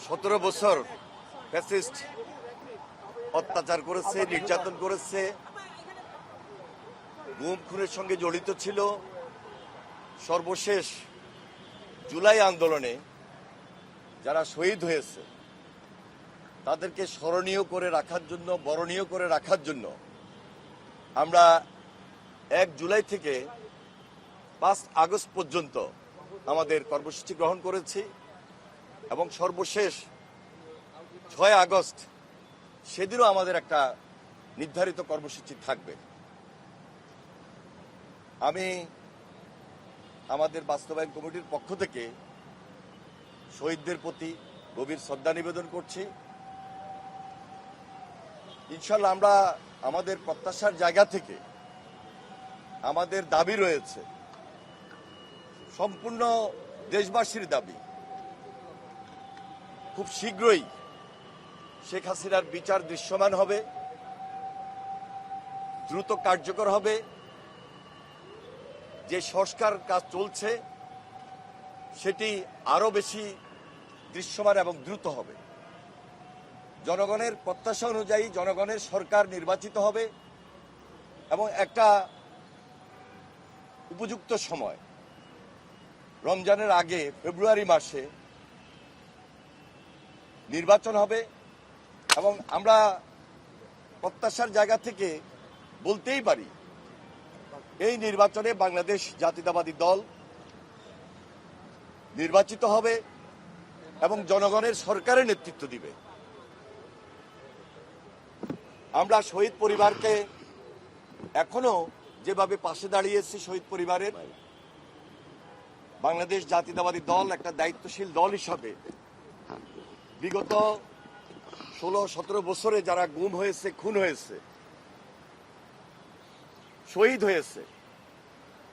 17 বছর ফ্যাসিস্ট অত্যাচার করেছে, নির্যাতন করেছে, গুম খুনের সঙ্গে জড়িত ছিল। সর্বশেষ জুলাই আন্দোলনে যারা শহীদ হয়েছে তাদেরকে স্মরণীয় করে রাখার জন্য, বরণীয় করে রাখার জন্য আমরা 1 জুলাই থেকে 5 আগস্ট পর্যন্ত আমাদের কর্মসূচি গ্রহণ করেছি এবং সর্বশেষ 6 আগস্ট সেদিনও আমাদের একটা নির্ধারিত কর্মসূচি থাকবে। আমি আমাদের বাস্তবায়ন কমিটির পক্ষ থেকে শহীদদের প্রতি গভীর শ্রদ্ধা নিবেদন করছি। ইনশাল্লাহ আমরা আমাদের প্রত্যাশার জায়গা থেকে আমাদের দাবি রয়েছে, সম্পূর্ণ দেশবাসীর দাবি, খুব শীঘ্রই শেখ হাসিনার বিচার দৃশ্যমান হবে, দ্রুত কার্যকর হবে। যে সংস্কার কাজ চলছে সেটি আরো বেশি দৃশ্যমান এবং দ্রুত হবে। জনগণের প্রত্যাশা অনুযায়ী জনগণের সরকার নির্বাচিত হবে এবং একটা উপযুক্ত সময় রমজানের আগে ফেব্রুয়ারি মাসে নির্বাচন হবে এবং আমরা প্রত্যাশার জায়গা থেকে বলতেই পারি এই নির্বাচনে বাংলাদেশ জাতীয়তাবাদী দল নির্বাচিত হবে এবং জনগণের সরকারের নেতৃত্ব দিবে। আমরা শহীদ পরিবারকে এখনো যেভাবে পাশে দাঁড়িয়েছি, শহীদ পরিবারের, বাংলাদেশ জাতীয়তাবাদী দল একটা দায়িত্বশীল দল হিসাবে বিগত 16-17 বছরে যারা গুম হয়েছে, খুন হয়েছে, শহীদ হয়েছে,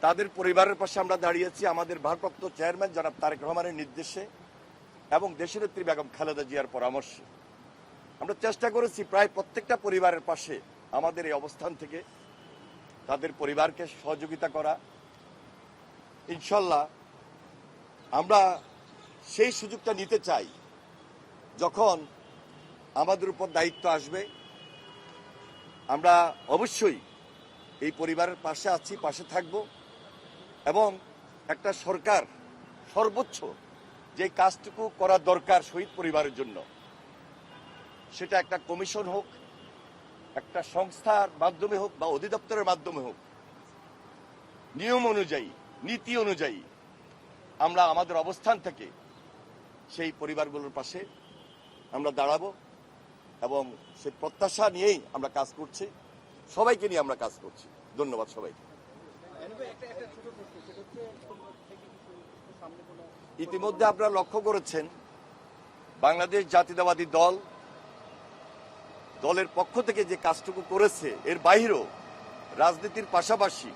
তাদের পরিবারের পাশে আমরা দাঁড়িয়েছি আমাদের ভারপ্রাপ্ত চেয়ারম্যান জনাব তারেক রহমানের নির্দেশে এবং দেশনেত্রী বেগম খালেদা জিয়ার পরামর্শে। আমরা চেষ্টা করেছি প্রায় প্রত্যেকটা পরিবারের পাশে আমাদের এই অবস্থান থেকে তাদের পরিবারকে সহযোগিতা করা। ইনশাল্লাহ আমরা সেই সুযোগটা নিতে চাই যখন আমাদের উপর দায়িত্ব আসবে। আমরা অবশ্যই এই পরিবারের পাশে আছি, পাশে থাকব এবং একটা সরকার সর্বোচ্চ যে কাজটুকু করা দরকার শহীদ পরিবারের জন্য, সেটা একটা কমিশন হোক, একটা সংস্থার মাধ্যমে হোক বা অধিদপ্তরের মাধ্যমে হোক, নিয়ম অনুযায়ী, নীতি অনুযায়ী আমরা আমাদের অবস্থান থেকে সেই পরিবারগুলোর পাশে আমরা দাঁড়াবো এবং সেই প্রত্যাশা নিয়েই আমরা কাজ করছি, সবাইকে নিয়ে আমরা কাজ করছি। ধন্যবাদ সবাইকে। ইতিমধ্যে আপনারা লক্ষ্য করেছেন বাংলাদেশ জাতীয়তাবাদী দলের পক্ষ থেকে যে কাজটুকু করেছে, এর বাইরেও রাজনীতির পাশাপাশি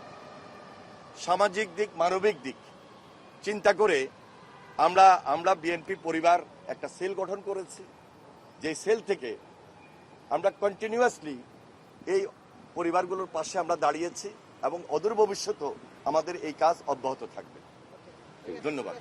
সামাজিক দিক, মানবিক দিক চিন্তা করে আমরা বিএনপি পরিবার একটা সেল গঠন করেছি। যে সেল থেকে আমরা কন্টিনিউয়াসলি এই পরিবারগুলোর পাশে আমরা দাঁড়িয়েছি এবং অদূর ভবিষ্যতেও আমাদের এই কাজ অব্যাহত থাকবে। ধন্যবাদ।